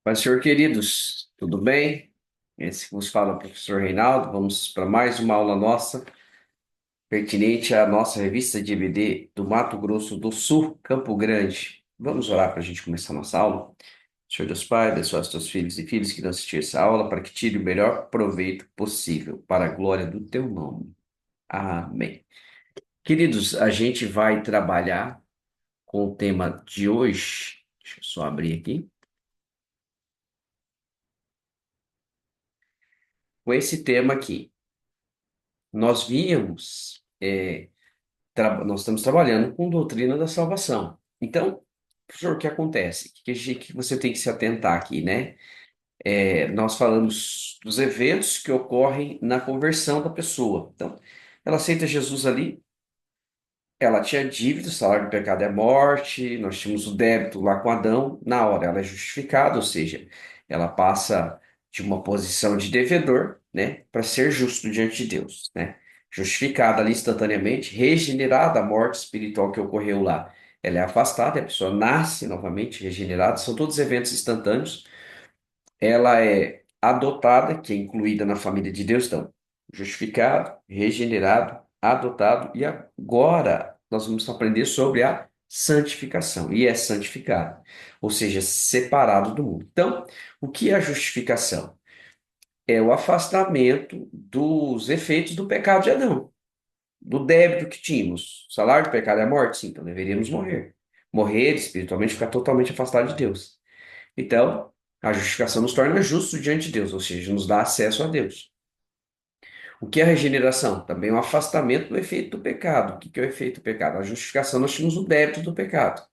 Paz, Senhor queridos, tudo bem? Esse que vos fala é o professor Reinaldo. Vamos para mais uma aula nossa, pertinente à nossa revista de EBD do Mato Grosso do Sul, Campo Grande. Vamos orar para a gente começar a nossa aula? Senhor Deus Pai, abençoa os teus filhos e filhas que vão assistir essa aula para que tire o melhor proveito possível, para a glória do teu nome. Amém. Queridos, a gente vai trabalhar com o tema de hoje. Deixa eu só abrir aqui. Com esse tema aqui. Nós víamos. Nós estamos trabalhando com doutrina da salvação. Então, professor, o que acontece? Que você tem que se atentar aqui, né? Nós falamos dos eventos que ocorrem na conversão da pessoa. Então, ela aceita Jesus ali, ela tinha dívida, o salário do pecado é morte, nós tínhamos o débito lá com Adão, na hora ela é justificada, ou seja, ela passa de uma posição de devedor, né, para ser justo diante de Deus, né? Justificada ali instantaneamente, regenerada a morte espiritual que ocorreu lá. Ela é afastada, a pessoa nasce novamente regenerada, são todos eventos instantâneos. Ela é adotada, que é incluída na família de Deus, então, justificado, regenerado, adotado, e agora nós vamos aprender sobre a santificação, e é santificado, ou seja, separado do mundo. Então, o que é a justificação? É o afastamento dos efeitos do pecado de Adão, do débito que tínhamos. O salário do pecado é a morte, sim, então deveríamos morrer. Morrer espiritualmente, ficar totalmente afastado de Deus. Então, a justificação nos torna justos diante de Deus, ou seja, nos dá acesso a Deus. O que é a regeneração? Também é um afastamento do efeito do pecado. O que é o efeito do pecado? A justificação, nós tínhamos o débito do pecado,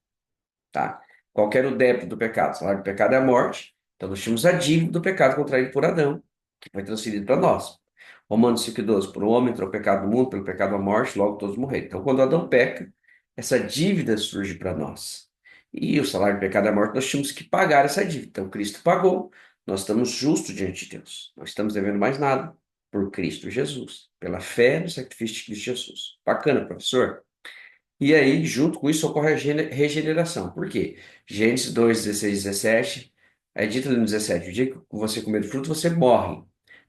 tá? Qual que era o débito do pecado? O salário do pecado é a morte. Então, nós tínhamos a dívida do pecado contraído por Adão, que foi transferido para nós. Romanos 5,12, por um homem entrou o pecado no mundo, pelo pecado a morte, logo todos morreram. Então, quando Adão peca, essa dívida surge para nós. E o salário do pecado é a morte, nós tínhamos que pagar essa dívida. Então, Cristo pagou, nós estamos justos diante de Deus. Não estamos devendo mais nada por Cristo Jesus, pela fé no sacrifício de Cristo Jesus. Bacana, professor? E aí, junto com isso, ocorre a regeneração. Por quê? Gênesis 2, 16, 17, é dito ali no 17, o dia que você comer do fruto, você morre.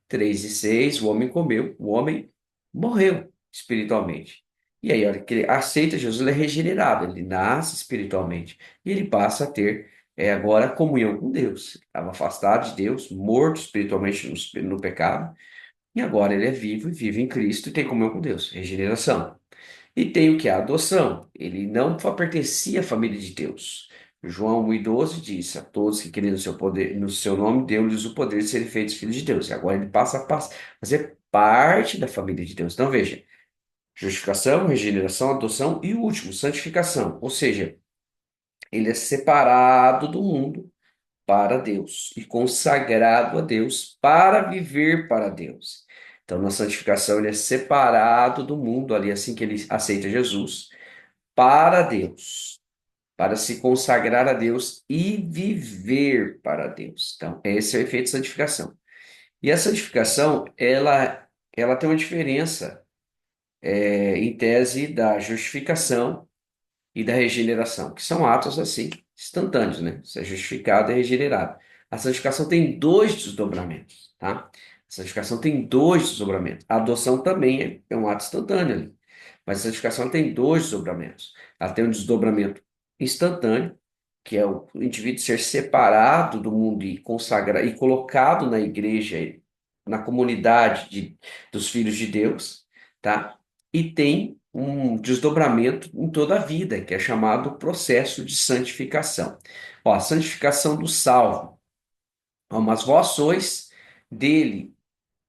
3 e 6, o homem comeu, o homem morreu espiritualmente. E aí, a hora que ele aceita Jesus, ele é regenerado, ele nasce espiritualmente. E ele passa a ter agora comunhão com Deus. Estava afastado de Deus, morto espiritualmente no pecado, e agora ele é vivo e vive em Cristo e tem comunhão com Deus. Regeneração. E tem o que? A adoção. Ele não pertencia à família de Deus. João 1,12 diz: A todos que creem no seu poder, no seu nome, deu-lhes o poder de serem feitos filhos de Deus. E agora ele passa a fazer parte da família de Deus. Então veja: justificação, regeneração, adoção e o último, santificação. Ou seja, ele é separado do mundo para Deus e consagrado a Deus para viver para Deus. Então, na santificação, ele é separado do mundo ali, assim que ele aceita Jesus para Deus, para se consagrar a Deus e viver para Deus. Então, esse é o efeito de santificação. E a santificação, ela tem uma diferença, em tese, da justificação e da regeneração, que são atos assim, instantâneos, né? Você é justificado e regenerado. A santificação tem dois desdobramentos, tá? A santificação tem dois desdobramentos. A adoção também é um ato instantâneo ali. Mas a santificação tem dois desdobramentos. Ela tem um desdobramento instantâneo, que é o indivíduo ser separado do mundo e consagrado e colocado na igreja, na comunidade dos filhos de Deus, tá? E tem um desdobramento em toda a vida, que é chamado processo de santificação. Ó, a santificação do salvo. Ó, mas vós sois dele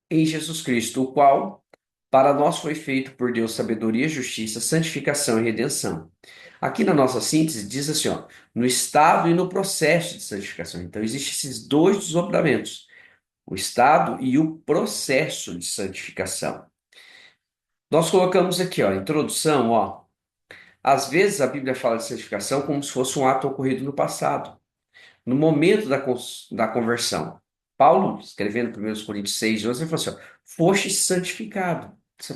em Jesus Cristo, o qual para nós foi feito por Deus sabedoria, justiça, santificação e redenção. Aqui na nossa síntese diz assim, ó, no estado e no processo de santificação. Então, existem esses dois desdobramentos, o estado e o processo de santificação. Nós colocamos aqui, ó, introdução, ó. Às vezes a Bíblia fala de santificação como se fosse um ato ocorrido no passado, no momento da conversão. Paulo, escrevendo em 1 Coríntios 6, 11, ele falou assim, ó, foste santificado.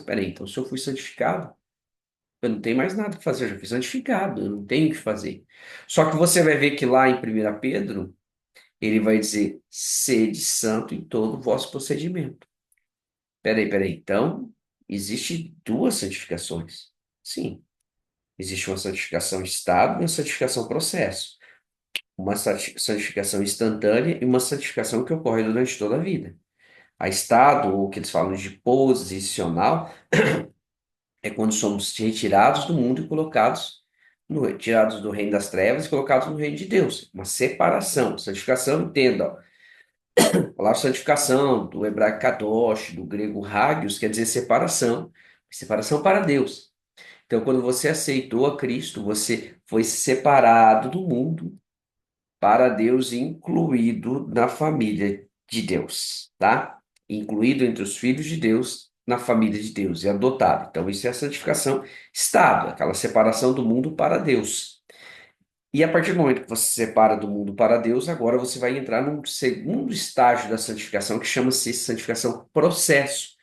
Peraí, então se eu fui santificado, eu não tenho mais nada que fazer, eu já fui santificado, eu não tenho o que fazer. Só que você vai ver que lá em 1 Pedro, Ele vai dizer: sede santo em todo o vosso procedimento. Peraí. Então, existe duas santificações. Sim, existe uma santificação estado e uma santificação processo. Uma santificação instantânea e uma santificação que ocorre durante toda a vida. A estado, ou o que eles falam de posicional, é quando somos retirados do mundo e colocados tirados do reino das trevas e colocados no reino de Deus. Uma separação. Santificação, entenda, ó. A palavra santificação, do hebraico kadosh, do grego hagios, quer dizer separação. Separação para Deus. Então, quando você aceitou a Cristo, você foi separado do mundo para Deus, incluído na família de Deus, tá? Incluído entre os filhos de Deus, na família de Deus, e adotado. Então, isso é a santificação estado, aquela separação do mundo para Deus. E a partir do momento que você se separa do mundo para Deus, agora você vai entrar num segundo estágio da santificação, que chama-se santificação processo,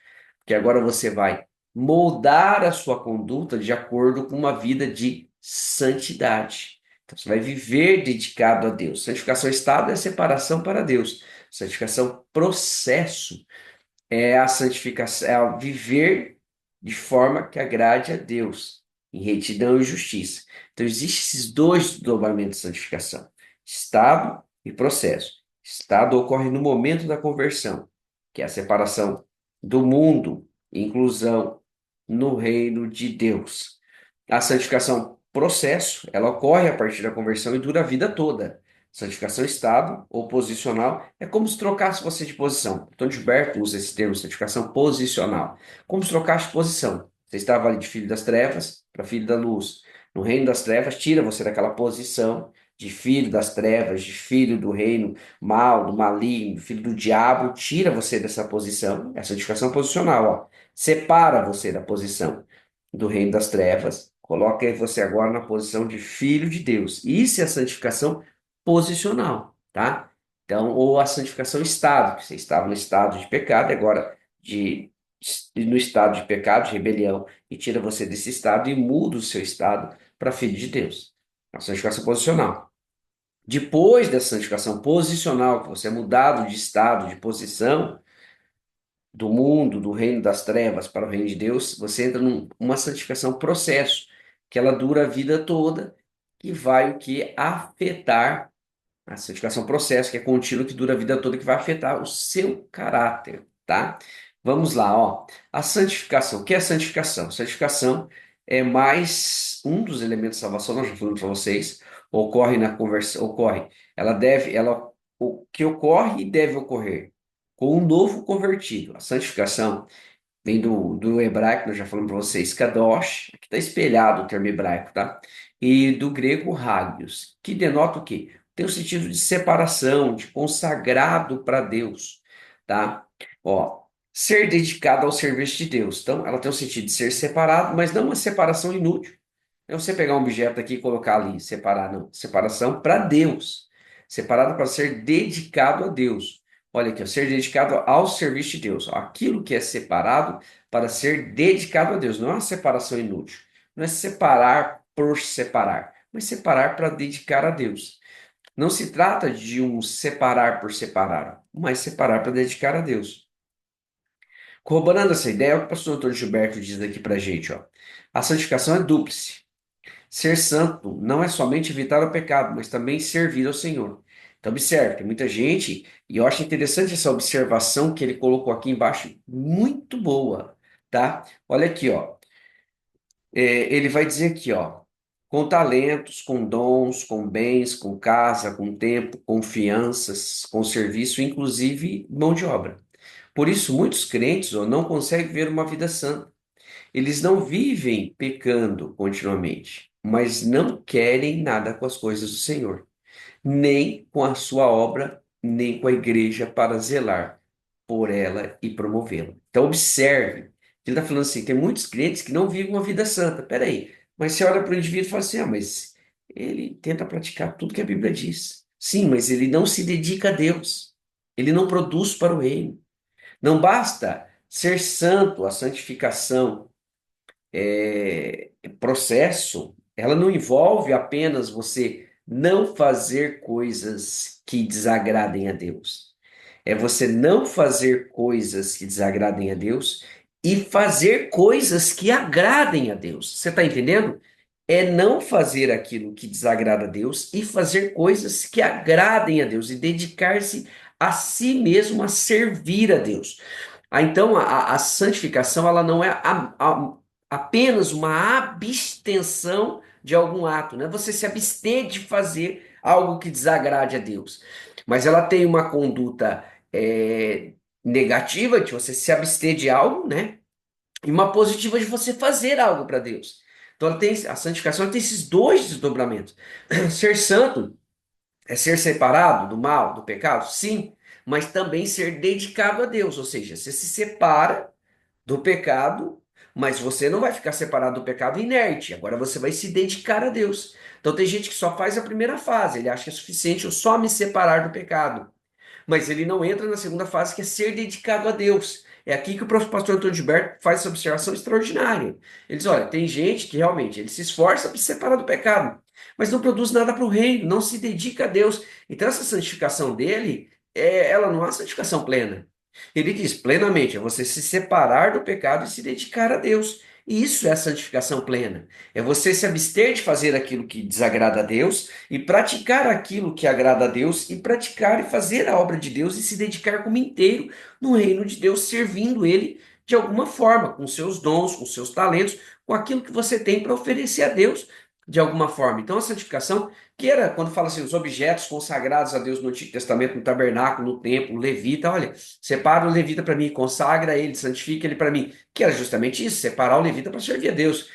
que agora você vai moldar a sua conduta de acordo com uma vida de santidade. Então você vai viver dedicado a Deus. Santificação estado é separação para Deus. Santificação processo é a santificação, é a viver de forma que agrade a Deus, em retidão e justiça. Então, existem esses dois dobramentos de santificação: estado e processo. Estado ocorre no momento da conversão, que é a separação do mundo, inclusão no reino de Deus. A santificação processo, ela ocorre a partir da conversão e dura a vida toda. Santificação estado ou posicional é como se trocasse você de posição. Antônio Gilberto usa esse termo, santificação posicional. Como se trocasse de posição. Você estava ali de filho das trevas para filho da luz. No reino das trevas, tira você daquela posição de filho das trevas, de filho do reino mal, do maligno, filho do diabo, tira você dessa posição. É a santificação posicional, ó. Separa você da posição do reino das trevas, coloca você agora na posição de filho de Deus. Isso é a santificação posicional, tá? Então, ou a santificação estado, que você estava no estado de pecado, e agora no estado de pecado, de rebelião, e tira você desse estado e muda o seu estado para filho de Deus. A santificação posicional. Depois dessa santificação posicional, que você é mudado de estado, de posição, do mundo, do reino das trevas para o reino de Deus, você entra numa santificação processo, que ela dura a vida toda e vai o que afetar a santificação processo, que é contínuo, que dura a vida toda, que vai afetar o seu caráter, tá? Vamos lá, ó. A santificação. O que é santificação? Santificação é mais um dos elementos de salvação, nós já falamos para vocês, ocorre na conversão, ocorre. O que ocorre e deve ocorrer com um novo convertido. A santificação vem do hebraico, nós já falamos para vocês, kadosh, que está espelhado o termo hebraico, tá? E do grego hagios, que denota o quê? Tem o sentido de separação, de consagrado para Deus, tá? Ó, ser dedicado ao serviço de Deus. Então, ela tem o sentido de ser separado, mas não uma separação inútil. Não é você pegar um objeto aqui e colocar ali, separar, não. Separação para Deus. Separado para ser dedicado a Deus. Olha aqui, ó, ser dedicado ao serviço de Deus. Ó, aquilo que é separado para ser dedicado a Deus. Não é uma separação inútil. Não é separar por separar, mas separar para dedicar a Deus. Não se trata de um separar por separar, mas separar para dedicar a Deus. Corroborando essa ideia, é o que o pastor Antônio Gilberto diz aqui para a gente, ó. A santificação é dúplice. Ser santo não é somente evitar o pecado, mas também servir ao Senhor. Então, observe, tem muita gente, e eu acho interessante essa observação que ele colocou aqui embaixo, muito boa, tá? Olha aqui, ó. Ele vai dizer aqui, ó, com talentos, com dons, com bens, com casa, com tempo, com fianças, com serviço, inclusive mão de obra. Por isso, muitos crentes ó, não conseguem viver uma vida santa. Eles não vivem pecando continuamente, mas não querem nada com as coisas do Senhor, nem com a sua obra, nem com a igreja para zelar por ela e promovê-la. Então, observe, ele está falando assim: tem muitos crentes que não vivem uma vida santa. Peraí, mas você olha para o indivíduo e fala assim: ah, mas ele tenta praticar tudo que a Bíblia diz. Sim, mas ele não se dedica a Deus, ele não produz para o reino. Não basta ser santo, a santificação processo, ela não envolve apenas você não fazer coisas que desagradem a Deus. É você não fazer coisas que desagradem a Deus e fazer coisas que agradem a Deus. Você está entendendo? É não fazer aquilo que desagrada a Deus e fazer coisas que agradem a Deus e dedicar-se a si mesmo a servir a Deus. Então, a santificação ela não é apenas uma abstenção de algum ato, né? Você se abster de fazer algo que desagrade a Deus, mas ela tem uma conduta negativa de você se abster de algo, né? E uma positiva de você fazer algo para Deus. Então, a santificação ela tem esses dois desdobramentos. Ser santo é ser separado do mal, do pecado? Sim, mas também ser dedicado a Deus, ou seja, você se separa do pecado, mas você não vai ficar separado do pecado inerte. Agora você vai se dedicar a Deus. Então tem gente que só faz a primeira fase, ele acha que é suficiente eu só me separar do pecado. Mas ele não entra na segunda fase, que é ser dedicado a Deus. É aqui que o pastor Antônio Gilberto faz essa observação extraordinária. Ele diz: olha, tem gente que realmente ele se esforça para se separar do pecado, mas não produz nada para o reino, não se dedica a Deus. Então, essa santificação dele, ela não é uma santificação plena. Ele diz plenamente: é você se separar do pecado e se dedicar a Deus. E isso é a santificação plena. É você se abster de fazer aquilo que desagrada a Deus e praticar aquilo que agrada a Deus e praticar e fazer a obra de Deus e se dedicar como inteiro no reino de Deus, servindo Ele de alguma forma, com seus dons, com seus talentos, com aquilo que você tem para oferecer a Deus de alguma forma. Então a santificação, que era, quando fala assim, os objetos consagrados a Deus no Antigo Testamento, no tabernáculo, no templo, o levita, olha, separa o levita para mim, consagra ele, santifica ele para mim, que era justamente isso, separar o levita para servir a Deus.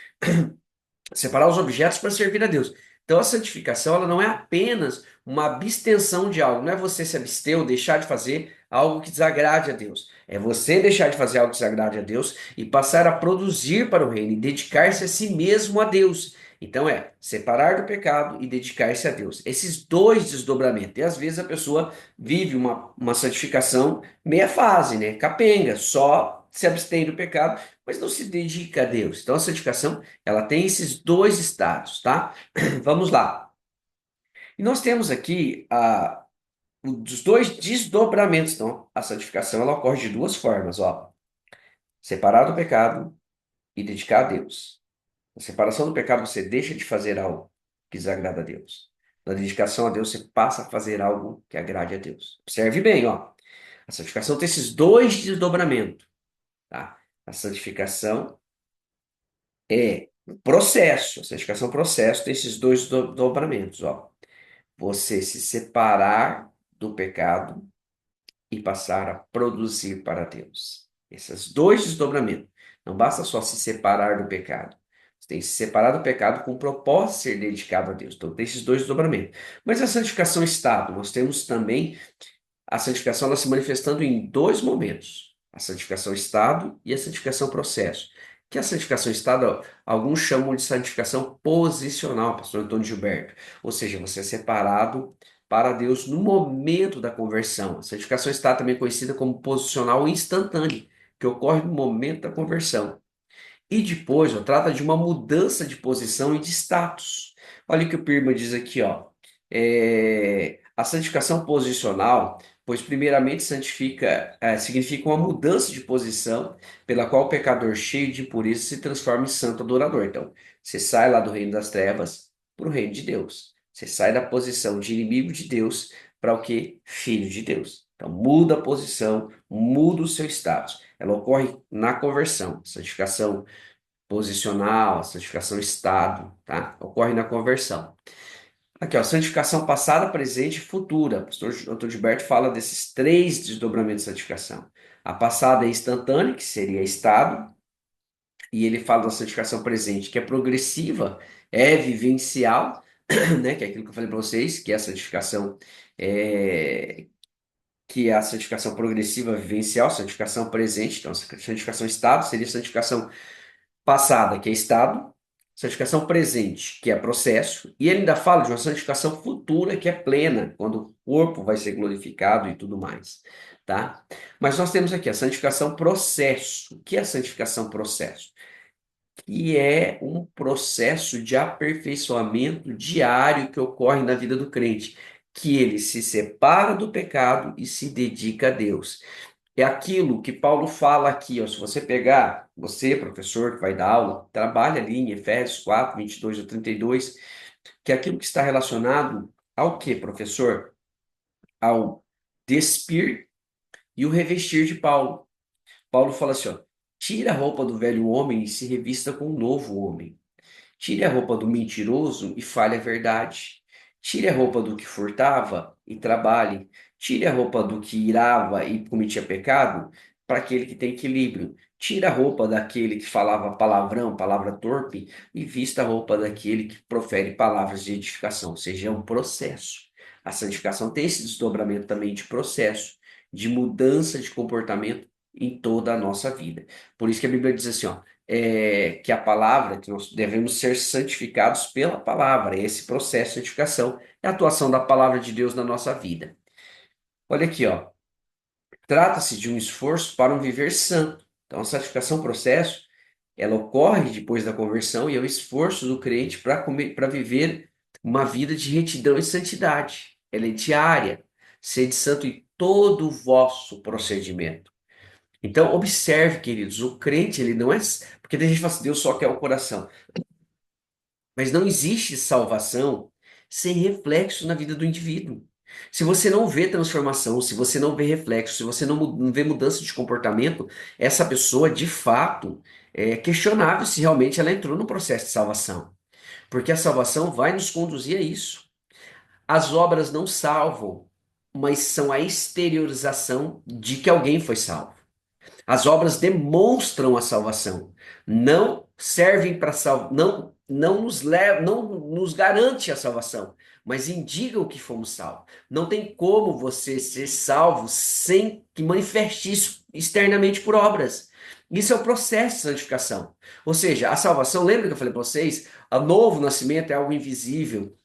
Separar os objetos para servir a Deus. Então a santificação ela não é apenas uma abstenção de algo, não é você se abster ou deixar de fazer algo que desagrade a Deus. É você deixar de fazer algo que desagrade a Deus e passar a produzir para o reino e dedicar-se a si mesmo a Deus. Então é separar do pecado e dedicar-se a Deus. Esses dois desdobramentos. E às vezes a pessoa vive uma santificação meia fase, né? Capenga, só se abstém do pecado, mas não se dedica a Deus. Então a santificação ela tem esses dois estados, tá? Vamos lá. E nós temos aqui os dois desdobramentos. Então, a santificação ela ocorre de duas formas, ó. Separar do pecado e dedicar a Deus. Na separação do pecado, você deixa de fazer algo que desagrada a Deus. Na dedicação a Deus, você passa a fazer algo que agrade a Deus. Observe bem, ó. A santificação tem esses dois desdobramentos, tá? A santificação é um processo. A santificação é um processo tem esses dois dobramentos, ó. Você se separar do pecado e passar a produzir para Deus. Esses dois desdobramentos. Não basta só se separar do pecado. Você tem que se separar do pecado com o propósito de ser dedicado a Deus. Então, tem esses dois desdobramentos. Mas a santificação estado, nós temos também a santificação ela se manifestando em dois momentos: a santificação estado e a santificação processo. Que a santificação estado, alguns chamam de santificação posicional, pastor Antônio Gilberto. Ou seja, você é separado para Deus no momento da conversão. A santificação estado também é conhecida como posicional instantâneo, que ocorre no momento da conversão. E depois, ó, trata de uma mudança de posição e de status. Olha o que o Pirma diz aqui, ó. A santificação posicional, pois primeiramente significa uma mudança de posição pela qual o pecador cheio de impureza se transforma em santo adorador. Então, você sai lá do reino das trevas para o reino de Deus. Você sai da posição de inimigo de Deus para o que? Filho de Deus. Então, muda a posição, muda o seu status. Ela ocorre na conversão. Santificação posicional, a santificação estado, tá? Ocorre na conversão. Aqui, ó, santificação passada, presente e futura. O pastor Antônio Gilberto fala desses três desdobramentos de santificação. A passada é instantânea, que seria estado, e ele fala da santificação presente, que é progressiva, é vivencial, né? Que é aquilo que eu falei para vocês, que é a santificação que é a santificação progressiva vivencial, santificação presente. Então, a santificação estado seria a santificação passada, que é estado, santificação presente, que é processo, e ele ainda fala de uma santificação futura, que é plena, quando o corpo vai ser glorificado e tudo mais, tá? Mas nós temos aqui a santificação processo. O que é a santificação processo? que é um processo de aperfeiçoamento diário que ocorre na vida do crente, que ele se separa do pecado e se dedica a Deus. É aquilo que Paulo fala aqui, ó, se você pegar, você, professor, que vai dar aula, trabalha ali em Efésios 4, 22 a 32, que é aquilo que está relacionado ao que, professor? Ao despir e o revestir de Paulo. Paulo fala assim, ó, tira a roupa do velho homem e se revista com um novo homem. Tire a roupa do mentiroso e fale a verdade. Tire a roupa do que furtava e trabalhe. Tire a roupa do que irava e cometia pecado para aquele que tem equilíbrio. Tire a roupa daquele que falava palavrão, palavra torpe, e vista a roupa daquele que profere palavras de edificação. Ou seja, é um processo. A santificação tem esse desdobramento também de processo, de mudança de comportamento em toda a nossa vida. Por isso que a Bíblia diz assim, ó, que a palavra, que nós devemos ser santificados pela palavra. Esse processo de santificação é a atuação da palavra de Deus na nossa vida. Olha aqui, ó. Trata-se de um esforço para um viver santo. Então, a santificação, processo, ela ocorre depois da conversão e é o esforço do crente para viver uma vida de retidão e santidade. Ela é diária. Sede santo em todo o vosso procedimento. Então, observe, queridos, o crente, ele não é. Porque tem gente que fala assim, Deus só quer o coração. Mas não existe salvação sem reflexo na vida do indivíduo. Se você não vê transformação, se você não vê reflexo, se você não vê mudança de comportamento, essa pessoa, de fato, é questionável se realmente ela entrou no processo de salvação. Porque a salvação vai nos conduzir a isso. As obras não salvam, mas são a exteriorização de que alguém foi salvo. As obras demonstram a salvação, não servem para não nos levam, não nos garante a salvação, mas indicam que fomos salvos. Não tem como você ser salvo sem que manifeste isso externamente por obras. Isso é o processo de santificação. Ou seja, a salvação, lembra que eu falei para vocês? O novo nascimento é algo invisível.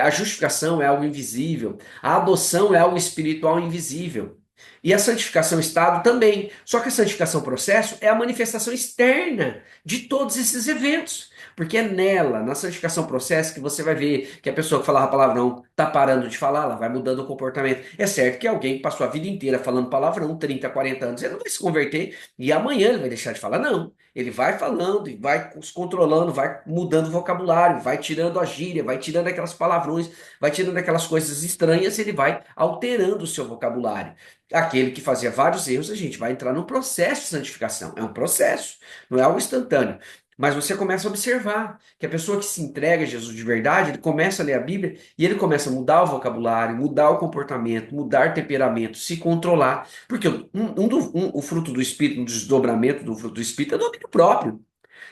A justificação é algo invisível. A adoção é algo espiritual invisível. E a santificação estado também. Só que a santificação processo é a manifestação externa de todos esses eventos. Porque é nela, na santificação processo, que você vai ver que a pessoa que falava palavrão está parando de falar, ela vai mudando o comportamento. É certo que alguém que passou a vida inteira falando palavrão, 30, 40 anos, ele não vai se converter e amanhã ele vai deixar de falar, não. Ele vai falando e vai se controlando, vai mudando o vocabulário, vai tirando a gíria, vai tirando aquelas palavrões, vai tirando aquelas coisas estranhas, ele vai alterando o seu vocabulário. Aquele que fazia vários erros, a gente vai entrar num processo de santificação. É um processo, não é algo instantâneo. Mas você começa a observar que a pessoa que se entrega a Jesus de verdade, ele começa a ler a Bíblia e ele começa a mudar o vocabulário, mudar o comportamento, mudar o temperamento, se controlar. Porque o fruto do Espírito, um desdobramento do fruto do Espírito é domínio próprio.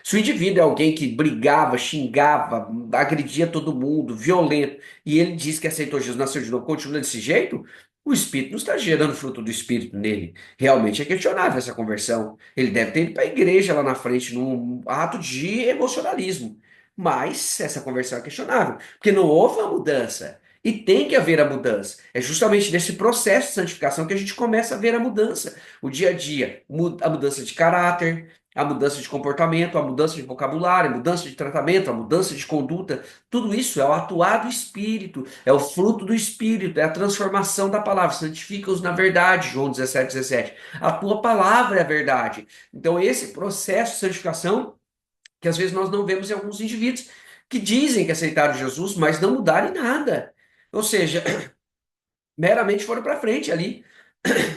Se o indivíduo é alguém que brigava, xingava, agredia todo mundo, violento, e ele diz que aceitou Jesus, nasceu de novo, continua desse jeito, o Espírito não está gerando fruto do Espírito nele. Realmente é questionável essa conversão. Ele deve ter ido para a igreja lá na frente, num ato de emocionalismo. Mas essa conversão é questionável, porque não houve uma mudança. E tem que haver a mudança. É justamente nesse processo de santificação que a gente começa a ver a mudança. O dia a dia, a mudança de caráter, a mudança de comportamento, a mudança de vocabulário, a mudança de tratamento, a mudança de conduta, tudo isso é o atuar do Espírito, é o fruto do Espírito, é a transformação da palavra. Santifica-os na verdade, João 17, 17. A tua palavra é a verdade. Então, esse processo de santificação, que às vezes nós não vemos em alguns indivíduos que dizem que aceitaram Jesus, mas não mudaram em nada. Ou seja, meramente foram para frente ali,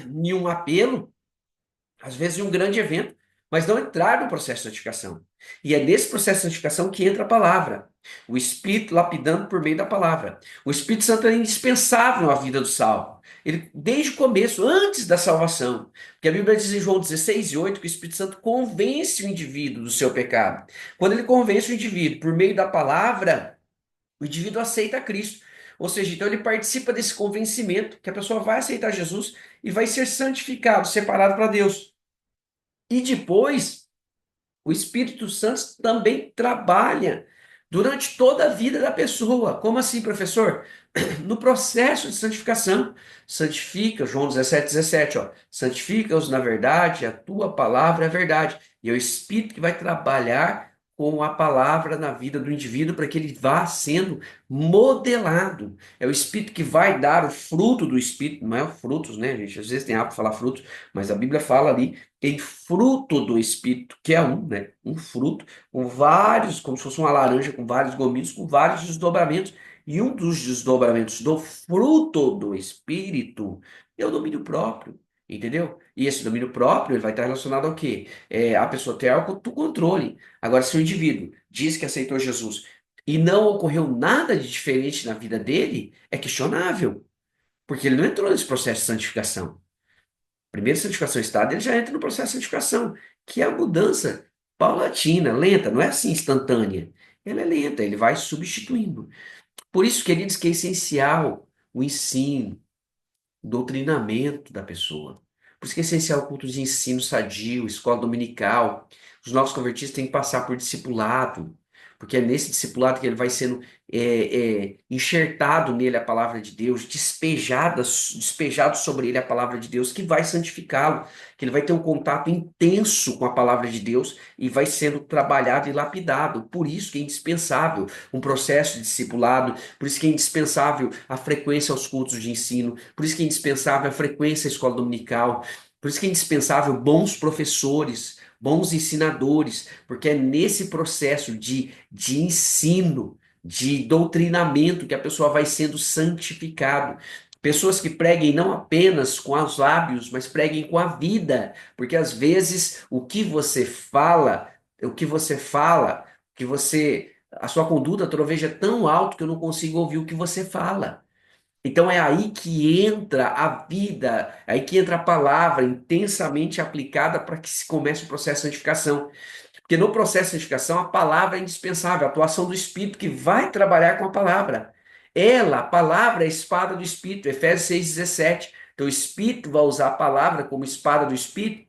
em um apelo às vezes em um grande evento, mas não entrar no processo de santificação. E é nesse processo de santificação que entra a palavra. O Espírito lapidando por meio da palavra. O Espírito Santo é indispensável na vida do salvo. Ele, desde o começo, antes da salvação. Porque a Bíblia diz em João 16:8 que o Espírito Santo convence o indivíduo do seu pecado. Quando ele convence o indivíduo por meio da palavra, o indivíduo aceita Cristo. Ou seja, então ele participa desse convencimento que a pessoa vai aceitar Jesus e vai ser santificado, separado para Deus. E depois, o Espírito Santo também trabalha durante toda a vida da pessoa. Como assim, professor? No processo de santificação. Santifica, João 17, 17, ó. Santifica-os na verdade, a tua palavra é a verdade. E é o Espírito que vai trabalhar com a palavra na vida do indivíduo para que ele vá sendo modelado. É o Espírito que vai dar o fruto do Espírito, não é o frutos, né, gente? Às vezes tem hábito de falar frutos, mas a Bíblia fala ali em fruto do Espírito, que é um, né? Um fruto com vários, como se fosse uma laranja com vários gomitos, com vários desdobramentos. E um dos desdobramentos do fruto do Espírito é o domínio próprio, entendeu? E esse domínio próprio ele vai estar relacionado ao quê? A pessoa ter autocontrole. Agora, se o indivíduo diz que aceitou Jesus e não ocorreu nada de diferente na vida dele, é questionável, porque ele não entrou nesse processo de santificação. Primeiro, santificação estado, ele já entra no processo de santificação, que é a mudança paulatina, lenta, não é assim instantânea. Ela é lenta, ele vai substituindo. Por isso, queridos, que é essencial o ensino, o doutrinamento da pessoa. Por isso que é essencial o culto de ensino sadio, escola dominical. Os novos convertidos têm que passar por discipulado, porque é nesse discipulado que ele vai sendo enxertado nele a palavra de Deus, despejado sobre ele a palavra de Deus, que vai santificá-lo, que ele vai ter um contato intenso com a palavra de Deus e vai sendo trabalhado e lapidado. Por isso que é indispensável um processo de discipulado, por isso que é indispensável a frequência aos cultos de ensino, por isso que é indispensável a frequência à escola dominical, por isso que é indispensável bons professores, bons ensinadores, porque é nesse processo de ensino, de doutrinamento que a pessoa vai sendo santificado. Pessoas que preguem não apenas com os lábios, mas preguem com a vida, porque às vezes o que você fala, que você a sua conduta troveja tão alto que eu não consigo ouvir o que você fala. Então é aí que entra a vida, é aí que entra a palavra intensamente aplicada para que se comece o processo de santificação. Porque no processo de santificação a palavra é indispensável, a atuação do Espírito que vai trabalhar com a palavra. Ela, a palavra, é a espada do Espírito, Efésios 6,17. Então o Espírito vai usar a palavra como espada do Espírito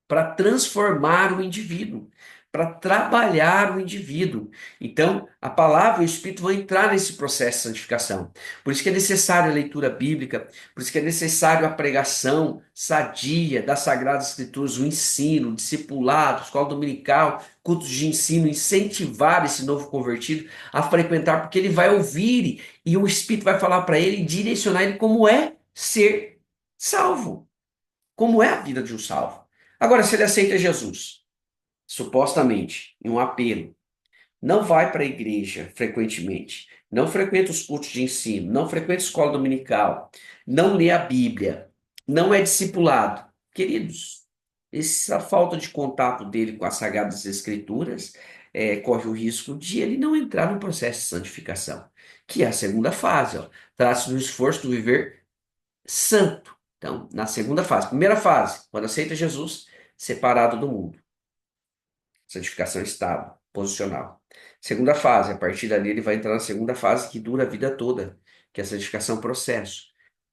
para transformar o indivíduo, para trabalhar o indivíduo. Então, a palavra e o Espírito vão entrar nesse processo de santificação. Por isso que é necessária a leitura bíblica, por isso que é necessário a pregação sadia das Sagradas Escrituras, o ensino, o discipulado, escola dominical, cultos de ensino, incentivar esse novo convertido a frequentar, porque ele vai ouvir e o Espírito vai falar para ele e direcionar ele como é ser salvo, como é a vida de um salvo. Agora, se ele aceita Jesus, supostamente, em um apelo, não vai para a igreja frequentemente, não frequenta os cultos de ensino, não frequenta a escola dominical, não lê a Bíblia, não é discipulado. Queridos, essa falta de contato dele com as Sagradas Escrituras corre o risco de ele não entrar no processo de santificação, que é a segunda fase. Ó. Trata-se do esforço do viver santo. Então, na segunda fase. Primeira fase, quando aceita Jesus, separado do mundo. Santificação estável, posicional. Segunda fase, a partir dali ele vai entrar na segunda fase que dura a vida toda, que é a santificação processo,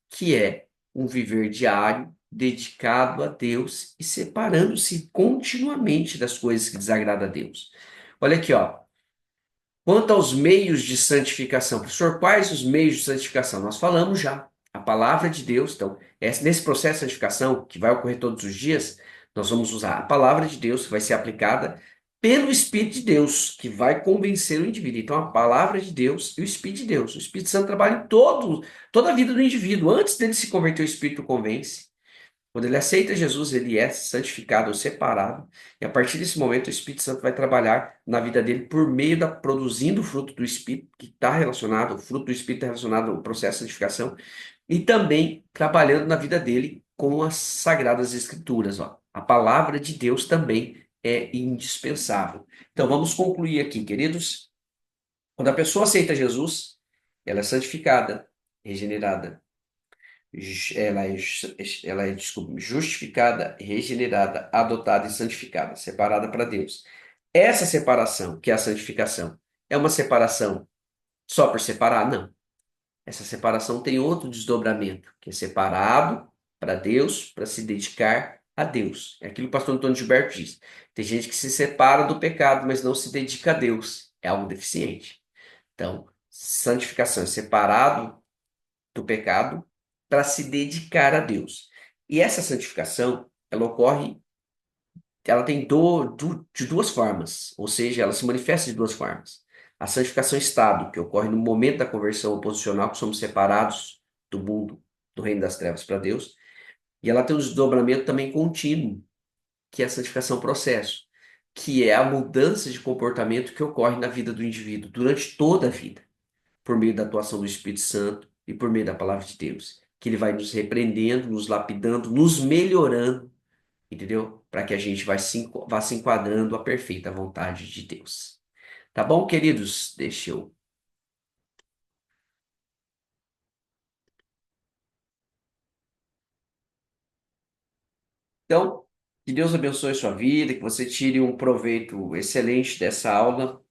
que é um viver diário dedicado a Deus e separando-se continuamente das coisas que desagradam a Deus. Olha aqui, ó. Quanto aos meios de santificação, professor, quais os meios de santificação? Nós falamos já. A palavra de Deus, então, nesse processo de santificação, que vai ocorrer todos os dias, nós vamos usar a palavra de Deus, que vai ser aplicada pelo Espírito de Deus, que vai convencer o indivíduo. Então, a palavra de Deus e o Espírito de Deus. O Espírito Santo trabalha em toda a vida do indivíduo. Antes dele se converter, o Espírito convence. Quando ele aceita Jesus, ele é santificado ou separado, e a partir desse momento o Espírito Santo vai trabalhar na vida dele por meio da produzindo o fruto do Espírito, que está relacionado, o fruto do Espírito está relacionado ao processo de santificação, e também trabalhando na vida dele com as Sagradas Escrituras. Ó. A palavra de Deus também é indispensável. Então vamos concluir aqui, queridos. Quando a pessoa aceita Jesus, ela é santificada, regenerada, desculpa, justificada, regenerada, adotada e santificada, separada para Deus. Essa separação, que é a santificação, é uma separação só por separar? Não. Essa separação tem outro desdobramento, que é separado para Deus, para se dedicar a Deus. É aquilo que o pastor Antônio Gilberto diz. Tem gente que se separa do pecado, mas não se dedica a Deus. é algo deficiente. Então, santificação é separado do pecado para se dedicar a Deus. E essa santificação, ela ocorre, ela tem de duas formas, ou seja, ela se manifesta de duas formas. A santificação estável, que ocorre no momento da conversão posicional, que somos separados do mundo, do reino das trevas para Deus, e ela tem um desdobramento também contínuo, que é a santificação processo, que é a mudança de comportamento que ocorre na vida do indivíduo durante toda a vida, por meio da atuação do Espírito Santo e por meio da palavra de Deus, que ele vai nos repreendendo, nos lapidando, nos melhorando, entendeu? Para que a gente vá se enquadrando à perfeita vontade de Deus. Tá bom, queridos? Deixa eu. Então, que Deus abençoe sua vida, que você tire um proveito excelente dessa aula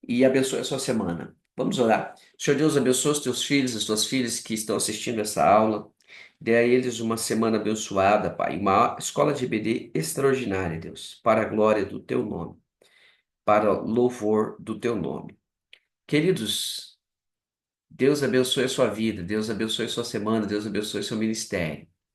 e abençoe a sua semana. Vamos orar. Senhor Deus, abençoe os teus filhos, as tuas filhas que estão assistindo essa aula. Dê a eles uma semana abençoada, Pai. Uma escola de EBD extraordinária, Deus, para a glória do teu nome, para o louvor do teu nome. Queridos, Deus abençoe a sua vida, Deus abençoe a sua semana, Deus abençoe seu ministério.